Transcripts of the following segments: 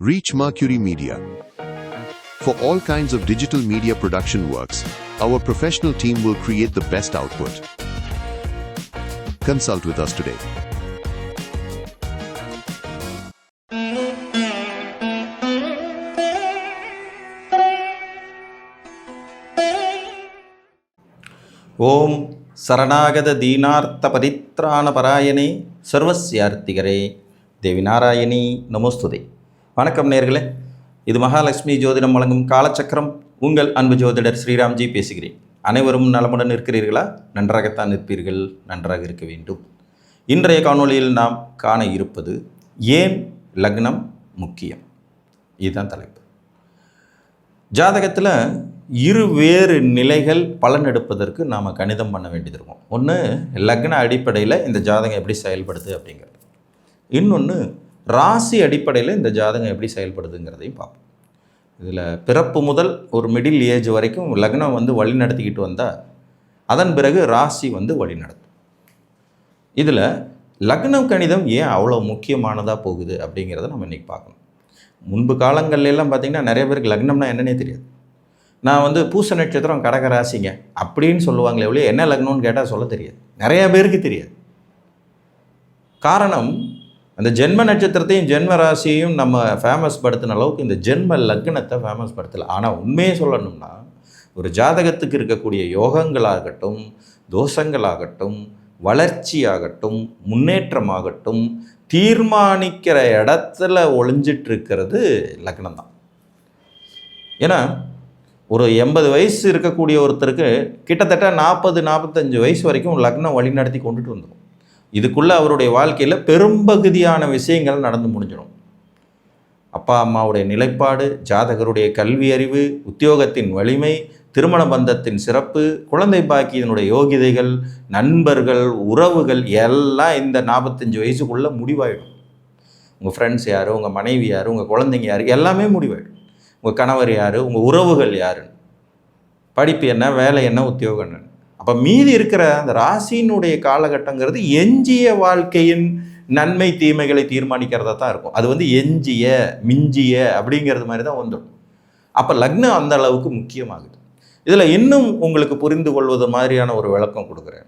Reach Mercury Media. For all kinds of digital media production works, our professional team will create the best output. Consult with us today. ஓம் சரணாகத தீனார்த்த பரித்ராண பராயணே சர்வஸ்யார்த்திகரே தேவி நாராயணி நமோஸ்துதே. வணக்கம் நேர்களே, இது மகாலட்சுமி ஜோதிடம் வழங்கும் காலச்சக்கரம். உங்கள் அன்பு ஜோதிடர் ஸ்ரீராம்ஜி பேசுகிறேன். அனைவரும் நலமுடன் இருக்கிறீர்களா? நன்றாகத்தான் இருப்பீர்கள், நன்றாக இருக்க வேண்டும். இன்றைய காணொளியில் நாம் காண இருப்பது ஏன் லக்னம் முக்கியம். இதுதான் தலைப்பு. ஜாதகத்தில் வேறு நிலைகள் பலன் எடுப்பதற்கு நாம் கணிதம் பண்ண வேண்டியது இருக்கும். ஒன்று, லக்ன அடிப்படையில் இந்த ஜாதகம் எப்படி செயல்படுது அப்படிங்கிறது. இன்னொன்று, ராசி அடிப்படையில் இந்த ஜாதகம் எப்படி செயல்படுதுங்கிறதையும் பார்ப்போம். இதில் பிறப்பு முதல் ஒரு மிடில் ஏஜ் வரைக்கும் லக்னம் வழி நடத்திக்கிட்டு வந்தால் அதன் பிறகு ராசி வழி நடத்தும். இதில் லக்னம் கணிதம் ஏன் அவ்வளோ முக்கியமானதாக போகுது அப்படிங்கிறத நம்ம இன்றைக்கி பார்க்கணும். முன்பு காலங்கள்லாம் பார்த்திங்கன்னா நிறைய பேருக்கு லக்னம்னா என்னன்னே தெரியாது. நான் பூச நட்சத்திரம் கடக ராசிங்க அப்படின்னு சொல்லுவாங்களே ஒழிய என்ன லக்னம்னு கேட்டால் சொல்ல தெரியாது. நிறையா பேருக்கு தெரியாது. காரணம், அந்த ஜென்ம நட்சத்திரத்தையும் ஜென்ம ராசியையும் நம்ம ஃபேமஸ் படுத்தின அளவுக்கு இந்த ஜென்ம லக்னத்தை ஃபேமஸ் படுத்தலை. ஆனால் உண்மையை சொல்லணும்னா, ஒரு ஜாதகத்துக்கு இருக்கக்கூடிய யோகங்களாகட்டும், தோஷங்களாகட்டும், வளர்ச்சியாகட்டும், முன்னேற்றமாகட்டும் தீர்மானிக்கிற இடத்துல ஒளிஞ்சிட்ருக்கிறது லக்னம் தான். ஏன்னா ஒரு 80 வயசு இருக்கக்கூடிய ஒருத்தருக்கு கிட்டத்தட்ட 40-45 வயசு வரைக்கும் லக்னம் வழி நடத்தி கொண்டுட்டு வந்துடும். இதுக்குள்ளே அவருடைய வாழ்க்கையில் பெரும்பகுதியான விஷயங்கள் நடந்து முடிஞ்சிடும். அப்பா அம்மாவுடைய நிலைப்பாடு, ஜாதகருடைய கல்வி அறிவு, உத்தியோகத்தின் வலிமை, திருமண பந்தத்தின் சிறப்பு, குழந்தை பாக்கியத்தினுடைய யோகிதைகள், நண்பர்கள், உறவுகள் எல்லாம் இந்த 45 வயசுக்குள்ளே முடிவாயிடும். உங்கள் ஃப்ரெண்ட்ஸ் யார், உங்கள் மனைவி யார், உங்கள் குழந்தைங்க யார், எல்லாமே முடிவாயிடும். உங்கள் கணவர் யார், உங்கள் உறவுகள் யார், படிப்பு என்ன, வேலை என்ன, உத்தியோகம் என்ன. அப்போ மீதி இருக்கிற அந்த ராசியினுடைய காலகட்டங்கிறது எஞ்சிய வாழ்க்கையின் நன்மை தீமைகளை தீர்மானிக்கிறதா தான் இருக்கும். அது எஞ்சிய மிஞ்சிய அப்படிங்கிறது மாதிரி தான் வந்துடும். அப்போ லக்னம் அந்த அளவுக்கு முக்கியமாகுது. இதில் இன்னும் உங்களுக்கு புரிந்து கொள்வது மாதிரியான ஒரு விளக்கம் கொடுக்குறேன்.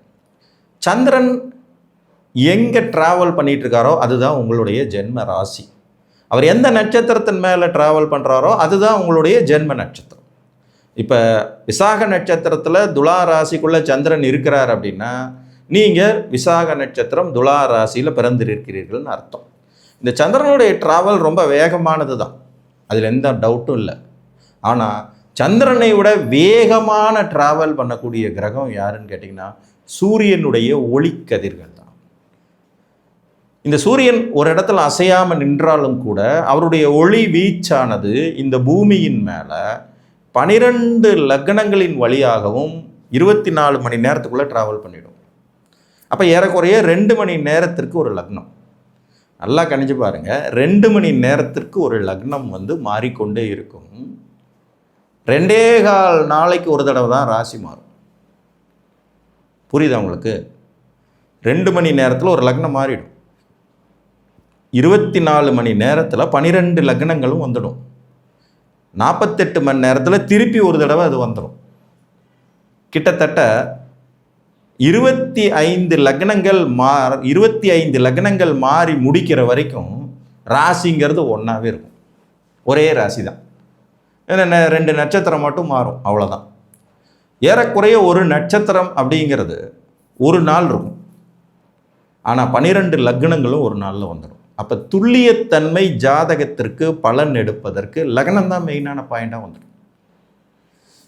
சந்திரன் எங்கே ட்ராவல் பண்ணிகிட்டு இருக்காரோ அதுதான் உங்களுடைய ஜென்ம ராசி. அவர் எந்த நட்சத்திரத்தின் மேலே ட்ராவல் பண்ணுறாரோ அதுதான் உங்களுடைய ஜென்ம நட்சத்திரம். இப்போ விசாக நட்சத்திரத்தில் துலா ராசிக்குள்ளே சந்திரன் இருக்கிறார் அப்படின்னா நீங்கள் விசாக நட்சத்திரம் துலா ராசியில் பிறந்திருக்கிறீர்கள்னு அர்த்தம். இந்த சந்திரனுடைய ட்ராவல் ரொம்ப வேகமானது தான், அதில் எந்த டவுட்டும் இல்லை. ஆனால் சந்திரனை விட வேகமான ட்ராவல் பண்ணக்கூடிய கிரகம் யாருன்னு கேட்டிங்கன்னா சூரியனுடைய ஒளிக்கதிர்கள் தான். இந்த சூரியன் ஒரு இடத்துல அசையாமல் நின்றாலும் கூட அவருடைய ஒளி வீச்சானது இந்த பூமியின் மேலே 12 லக்னங்களின் வழியாகவும் 24 மணி நேரத்துக்குள்ளே ட்ராவல் பண்ணிடும். அப்போ ஏறக்குறைய 2 மணி நேரத்திற்கு ஒரு லக்னம். நல்லா கணிச்சு பாருங்கள், 2 மணி நேரத்திற்கு ஒரு லக்னம் மாறிக்கொண்டே இருக்கும். 2.25 நாளைக்கு ஒரு தடவை தான் ராசி மாறும். புரியுதா உங்களுக்கு? 2 மணி நேரத்தில் ஒரு லக்னம் மாறிடும். 24 மணி நேரத்தில் 12 லக்னங்களும் வந்துடும். 48 மணி நேரத்தில் திருப்பி ஒரு தடவை அது வந்துடும். கிட்டத்தட்ட 25 லக்னங்கள் மாறி முடிக்கிற வரைக்கும் ராசிங்கிறது ஒன்றாவே இருக்கும். ஒரே ராசி தான். ஏன்னா 2 நட்சத்திரம் மட்டும் மாறும், அவ்வளோதான். ஏறக்குறைய ஒரு நட்சத்திரம் அப்படிங்கிறது ஒரு நாள் இருக்கும். ஆனால் 12 லக்னங்களும் ஒரு நாளில் வந்துடும். அப்போ துல்லியத்தன்மை ஜாதகத்திற்கு பலன் எடுப்பதற்கு லக்னம் தான் மெயினான பாயிண்டாக வந்துடும்.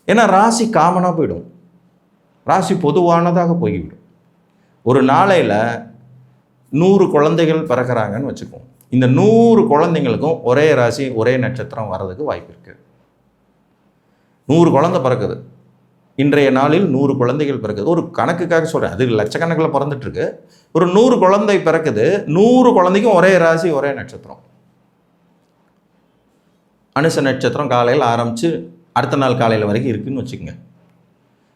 ஏன்னா ராசி காமனாக போயிடும், ராசி பொதுவானதாக போய்விடும். ஒரு நாளையில் 100 குழந்தைகள் பிறக்கிறாங்கன்னு வச்சுக்குவோம். இந்த 100 குழந்தைங்களுக்கும் ஒரே ராசி ஒரே நட்சத்திரம் வர்றதுக்கு வாய்ப்பு இருக்குது. 100 குழந்தை பிறக்குது, இன்றைய நாளில் 100 குழந்தைகள் பிறக்குது. ஒரு கணக்குக்காக சொல்கிறேன், அது லட்சக்கணக்கில் பிறந்துட்டுருக்கு. ஒரு 100 குழந்தை பிறக்குது, 100 குழந்தைக்கும் ஒரே ராசி ஒரே நட்சத்திரம். அனுச நட்சத்திரம் காலையில் ஆரம்பித்து அடுத்த நாள் காலையில் வரைக்கும் இருக்குதுன்னு வச்சுக்கோங்க.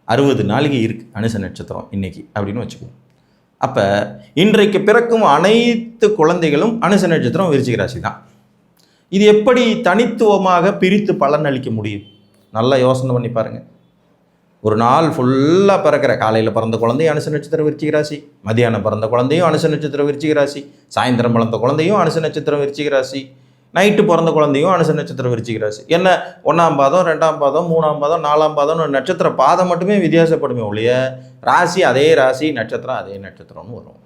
60 நாளைக்கு இருக்குது அனுச நட்சத்திரம் இன்றைக்கி அப்படின்னு வச்சுக்குவோம். அப்போ இன்றைக்கு பிறக்கும் அனைத்து குழந்தைகளும் அனுச நட்சத்திரம் விருச்சிக ராசி தான். இது எப்படி தனித்துவமாக பிரித்து பலன் அளிக்க முடியும்? நல்லா யோசனை பண்ணி பாருங்கள். ஒரு நாள் ஃபுல்லாக பிறக்கிற காலையில் பிறந்த குழந்தையும் அனுச நட்சத்திரம் விருச்சிக ராசி, மதியானம் பிறந்த குழந்தையும் அனுச நட்சத்திரம் விருச்சிக ராசி, சாயந்தரம் பிறந்த குழந்தையும் அனுச நட்சத்திரம் விருச்சிக ராசி, நைட்டு பிறந்த குழந்தையும் அனுச நட்சத்திரம் விருச்சிக ராசி. என்ன 1ஆம் பாதம், 2ஆம் பாதம், 3ஆம் பாதம், 4ஆம் பாதம் நட்சத்திர பாதம் மட்டுமே வித்தியாசப்படுமே ஒழிய ராசி அதே ராசி, நட்சத்திரம் அதே நட்சத்திரம்னு வரும்.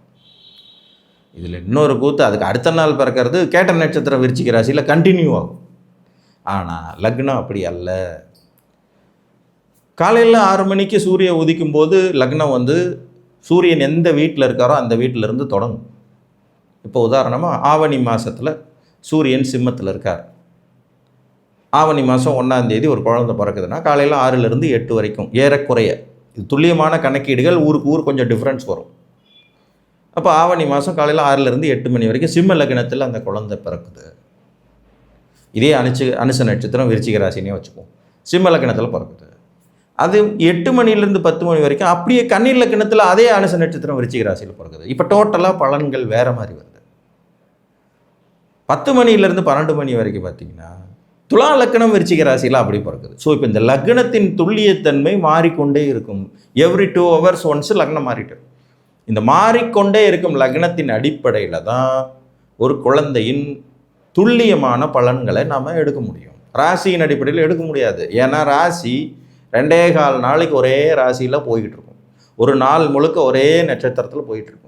இதில் இன்னொரு கூத்து, அதுக்கு அடுத்த நாள் பிறக்கிறது கேட்ட நட்சத்திரம் விருச்சிக ராசியில் கண்டினியூ ஆகும். ஆனால் லக்னம் அப்படி அல்ல. காலையில் 6 மணிக்கு சூரியன் உதிக்கும் போது லக்னம் வந்து சூரியன் எந்த வீட்டில் இருக்காரோ அந்த வீட்டிலேருந்து தொடங்கும். இப்போ உதாரணமாக ஆவணி மாதத்தில் சூரியன் சிம்மத்தில் இருக்கார். ஆவணி மாதம் 1ஆம் தேதி ஒரு குழந்தை பிறக்குதுன்னா காலையில் 6லேருந்து 8 வரைக்கும் ஏறக்குறைய, இது துல்லியமான கணக்கீடுகள், ஊருக்கு ஊர் கொஞ்சம் டிஃப்ரென்ஸ் வரும். அப்போ ஆவணி மாதம் காலையில் 6லேருந்து 8 மணி வரைக்கும் சிம்ம லக்னத்தில் அந்த குழந்தை பிறக்குது. இதே அனுச நட்சத்திரம் விருச்சிக ராசினே வச்சுப்போம், சிம்ம லக்னத்தில் பிறக்குது. அது 8 மணிலேருந்து 10 மணி வரைக்கும் அப்படியே கன்னி லக்னத்தில் அதே அனுச நட்சத்திரம் விருச்சிக ராசியில் பிறக்குது. இப்போ டோட்டலாக பலன்கள் வேறு மாதிரி வருது. 10 மணிலேருந்து 12 மணி வரைக்கும் பார்த்தீங்கன்னா துலா லக்னம் விருச்சிக ராசியில் அப்படி பிறக்குது. ஸோ இப்போ இந்த லக்னத்தின் துல்லியத்தன்மை மாறிக்கொண்டே இருக்கும். எவ்ரி 2 ஹவர்ஸ் ஒன்ஸ் லக்னம் மாறிட்டு, இந்த மாறிக்கொண்டே இருக்கும் லக்னத்தின் அடிப்படையில் தான் ஒரு குழந்தையின் துல்லியமான பலன்களை நாம் எடுக்க முடியும். ராசியின் அடிப்படையில் எடுக்க முடியாது. ஏன்னா ராசி 2.25 நாளைக்கு ஒரே ராசியில் போய்கிட்டு இருக்கும், ஒரு நாள் முழுக்க ஒரே நட்சத்திரத்தில் போயிட்டுருக்கும்.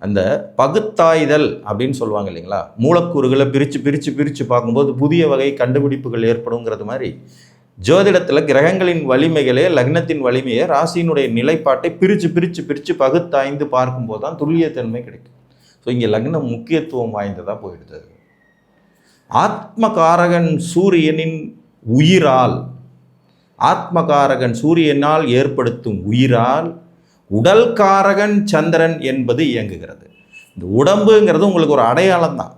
அந்த பகுத்தாய்தல் அப்படின்னு சொல்லுவாங்க இல்லைங்களா, மூலக்கூறுகளை பிரித்து பார்க்கும்போது புதிய வகை கண்டுபிடிப்புகள் ஏற்படுங்கிறது மாதிரி ஜோதிடத்தில் கிரகங்களின் வலிமைகளே லக்னத்தின் வலிமையை ராசியினுடைய நிலைப்பாட்டை பிரித்து பகுத்தாய்ந்து பார்க்கும்போது தான் துல்லியத்தன்மை கிடைக்கும். ஸோ இங்கே லக்னம் முக்கியத்துவம் வாய்ந்ததாக போயிடுது. ஆத்மகாரகன் சூரியனின் உயிரால், ஆத்மகாரகன் சூரியனால் ஏற்படுத்தும் உயிரால் உடல் காரகன் சந்திரன் என்பது இயங்குகிறது. இந்த உடம்புங்கிறது உங்களுக்கு ஒரு அடையாளம் தான்.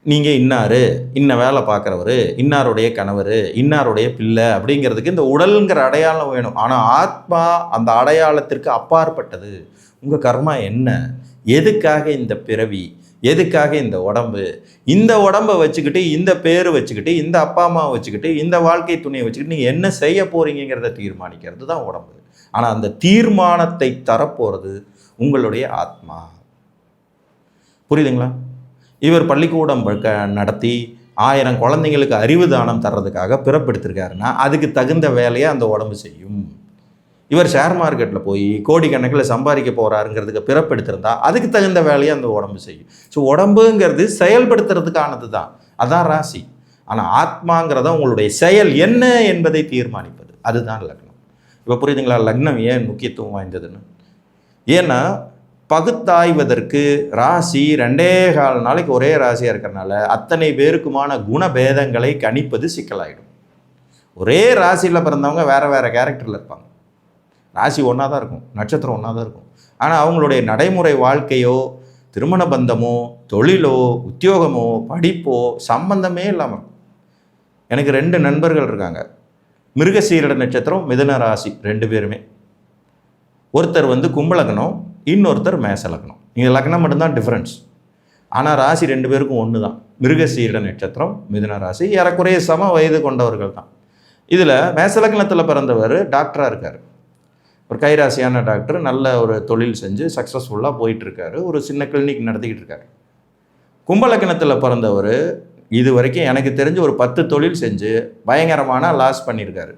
நீங்கள் இன்னார், இன்ன வேலை பார்க்குறவர், இன்னாருடைய கணவர், இன்னாருடைய பிள்ளை அப்படிங்கிறதுக்கு இந்த உடலுங்கிற அடையாளம் வேணும். ஆனால் ஆத்மா அந்த அடையாளத்திற்கு அப்பாற்பட்டது. உங்கள் கர்மா என்ன, எதுக்காக இந்த பிறவி, எதுக்காக இந்த உடம்பு, இந்த உடம்பை வச்சுக்கிட்டு, இந்த பேர் வச்சுக்கிட்டு, இந்த அப்பா அம்மாவை வச்சுக்கிட்டு, இந்த வாழ்க்கை துணையை வச்சுக்கிட்டு நீங்கள் என்ன செய்ய போகிறீங்கிறத தீர்மானிக்கிறது தான் உடம்பு. ஆனால் அந்த தீர்மானத்தை தரப்போகிறது உங்களுடைய ஆத்மா. புரியுதுங்களா? இவர் பள்ளிக்கூடம் நடத்தி 1000 குழந்தைங்களுக்கு அறிவு தானம் தர்றதுக்காக பிறப்பெடுத்திருக்காருன்னா அதுக்கு தகுந்த வேலையை அந்த உடம்பு செய்யும். இவர் ஷேர் மார்க்கெட்டில் போய் கோடிக்கணக்கில் சம்பாதிக்க போகிறாருங்கிறதுக்கு பிறப்பெடுத்திருந்தா அதுக்கு தகுந்த வேலையை அந்த உடம்பு செய்யும். ஸோ உடம்புங்கிறது செயல்படுத்துறதுக்கானது தான், அதான் ராசி. ஆனால் ஆத்மாங்கிறத உங்களுடைய செயல் என்ன என்பதை தீர்மானிப்பது, அதுதான் லக்னம். இப்போ புரியுதுங்களா லக்னம் ஏன் முக்கியத்துவம் வாய்ந்ததுன்னு? ஏன்னா பகுத்தாய்வதற்கு ராசி 2.25 நாளைக்கு ஒரே ராசியாக இருக்கிறனால அத்தனை பேருக்குமான குணபேதங்களை கணிப்பது சிக்கலாயிடும். ஒரே ராசியில் பிறந்தவங்க வேறு வேறு கேரக்டரில் இருப்பாங்க. ராசி ஒன்றா தான் இருக்கும், நட்சத்திரம் ஒன்றா தான் இருக்கும். ஆனால் அவங்களுடைய நடைமுறை வாழ்க்கையோ, திருமண பந்தமோ, தொழிலோ, உத்தியோகமோ, படிப்போ சம்பந்தமே இல்லாமல். எனக்கு 2 நண்பர்கள் இருக்காங்க, மிருகசீரட நட்சத்திரம், மிதுன ராசி, 2 பேருமே. ஒருத்தர் வந்து கும்பலக்னம், இன்னொருத்தர் மேச லக்னம். இங்கே லக்னம் மட்டும்தான் டிஃப்ரென்ஸ். ஆனால் ராசி 2 பேருக்கும் ஒன்று தான். மிருகசீரட நட்சத்திரம், மிதுன ராசி, ஏறக்குறைய சம வயது கொண்டவர்கள் தான். இதில் மேச லக்னத்தில் பிறந்தவர் டாக்டராக இருக்கார், ஒரு கைராசியான டாக்டர், நல்ல ஒரு தொழில் செஞ்சு சக்ஸஸ்ஃபுல்லாக போயிட்டுருக்காரு, ஒரு சின்ன கிளினிக் நடத்திக்கிட்டு இருக்கார். கும்பலக்னத்தில் பிறந்தவர் இது வரைக்கும் எனக்கு தெரிஞ்சு ஒரு 10 தொழில் செஞ்சு பயங்கரமான லாஸ் பண்ணியிருக்காரு.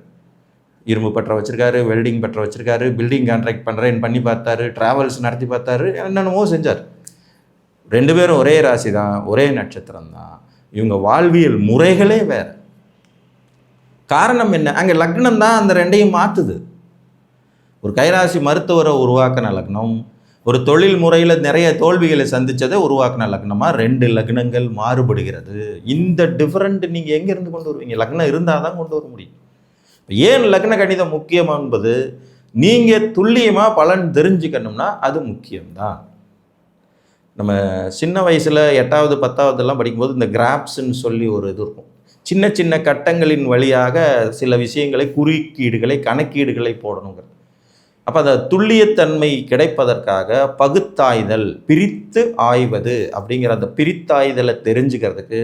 இரும்பு பற்ற வச்சுருக்காரு, வெல்டிங் பற்ற வச்சுருக்காரு, பில்டிங் கான்ட்ராக்ட் பண்ணுறேன்னு பண்ணி பார்த்தாரு, ட்ராவல்ஸ் நடத்தி பார்த்தாரு, என்னென்னமோ செஞ்சார். 2 பேரும் ஒரே ராசி தான், ஒரே நட்சத்திரம் தான். இவங்க வாழ்வியல் முறைகளே வேறு. காரணம் என்ன? அங்கே லக்னம் தான் அந்த 2ஐயும் மாற்றுது. ஒரு கைராசி மருத்துவரை உருவாக்கின லக்னம், ஒரு தொழில் முறையில் நிறைய தோல்விகளை சந்தித்ததை உருவாக்கின லக்னமாக 2 லக்னங்கள் மாறுபடுகிறது. இந்த டிஃப்ரெண்ட் நீங்கள் எங்கேருந்து கொண்டு வருவீங்க? லக்னம் இருந்தால் தான் கொண்டு வர முடியும். ஏன் லக்ன கணிதம் முக்கியம் என்பது, நீங்கள் துல்லியமாக பலன் தெரிஞ்சுக்கணும்னா அது முக்கியம்தான். நம்ம சின்ன வயசில் 8வது 10வதுலாம் படிக்கும்போது இந்த கிராப்ஸ்ன்னு சொல்லி ஒரு இது இருக்கும். சின்ன சின்ன கட்டங்களின் வழியாக சில விஷயங்களை, குறுக்கீடுகளை, கணக்கீடுகளை போடணுங்கிறது. அப்போ அந்த துல்லியத்தன்மை கிடைப்பதற்காக பகுத்தாய்தல், பிரித்து ஆய்வது அப்படிங்கிற அந்த பிரித்தாய்தலை தெரிஞ்சுக்கிறதுக்கு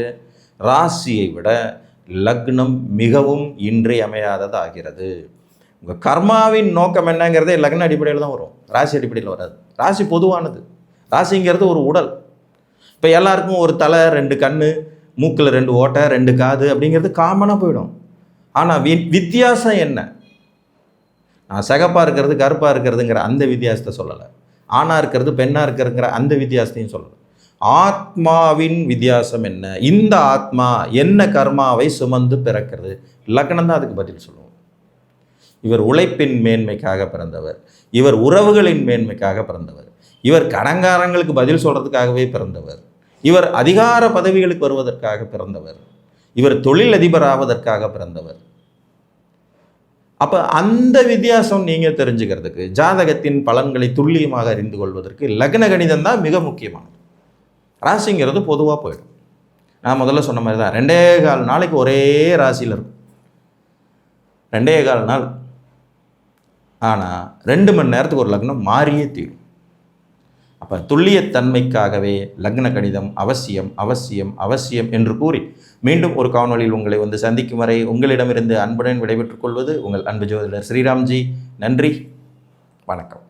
ராசியை விட லக்னம் மிகவும் இன்றியமையாததாகிறது. உங்கள் கர்மாவின் நோக்கம் என்னங்கிறதே லக்ன அடிப்படையில் தான் வரும், ராசி அடிப்படையில் வராது. ராசி பொதுவானது. ராசிங்கிறது ஒரு உடல். இப்போ எல்லாருக்கும் ஒரு தலை, 2 கண், மூக்கில் 2 ஓட்டை, 2 காது அப்படிங்கிறது காமனாக போயிடும். ஆனால் வித்தியாசம் என்ன? நான் சிகப்பாக இருக்கிறது கருப்பாக இருக்கிறதுங்கிற அந்த வித்தியாசத்தை சொல்லலை, ஆணாக இருக்கிறது பெண்ணாக இருக்கிறதுங்கிற அந்த வித்தியாசத்தையும் சொல்லலை. ஆத்மாவின் வித்தியாசம் என்ன? இந்த ஆத்மா என்ன கர்மாவை சுமந்து பிறக்கிறது? லக்னம் தான் அதுக்கு பதில் சொல்லுவோம். இவர் உழைப்பின் மேன்மைக்காக பிறந்தவர், இவர் உறவுகளின் மேன்மைக்காக பிறந்தவர், இவர் கடங்காரங்களுக்கு பதில் சொல்கிறதுக்காகவே பிறந்தவர், இவர் அதிகார பதவிகளுக்கு வருவதற்காக பிறந்தவர், இவர் தொழிலதிபர் ஆவதற்காக பிறந்தவர். அப்போ அந்த வித்தியாசம் நீங்கள் தெரிஞ்சுக்கிறதுக்கு, ஜாதகத்தின் பலன்களை துல்லியமாக அறிந்து கொள்வதற்கு லக்ன கணிதம் தான் மிக முக்கியமானது. ராசிங்கிறது பொதுவாக போயிடும். நான் முதல்ல சொன்ன மாதிரி தான் 2.25 நாளைக்கு ஒரே ராசியில் இருக்கும், 2.25 நாள். ஆனால் 2 மணி நேரத்துக்கு ஒரு லக்னம் மாறியே தீரும். அப்போ துல்லியத்தன்மைக்காகவே லக்ன கணிதம் அவசியம் அவசியம் அவசியம் என்று கூறி மீண்டும் ஒரு காணொளியில் உங்களை சந்திக்கும் வரை உங்களிடமிருந்து அன்புடன் விடைபெற்றுக் கொள்வது உங்கள் அன்பு ஜோதிடர் ஸ்ரீராம்ஜி. நன்றி, வணக்கம்.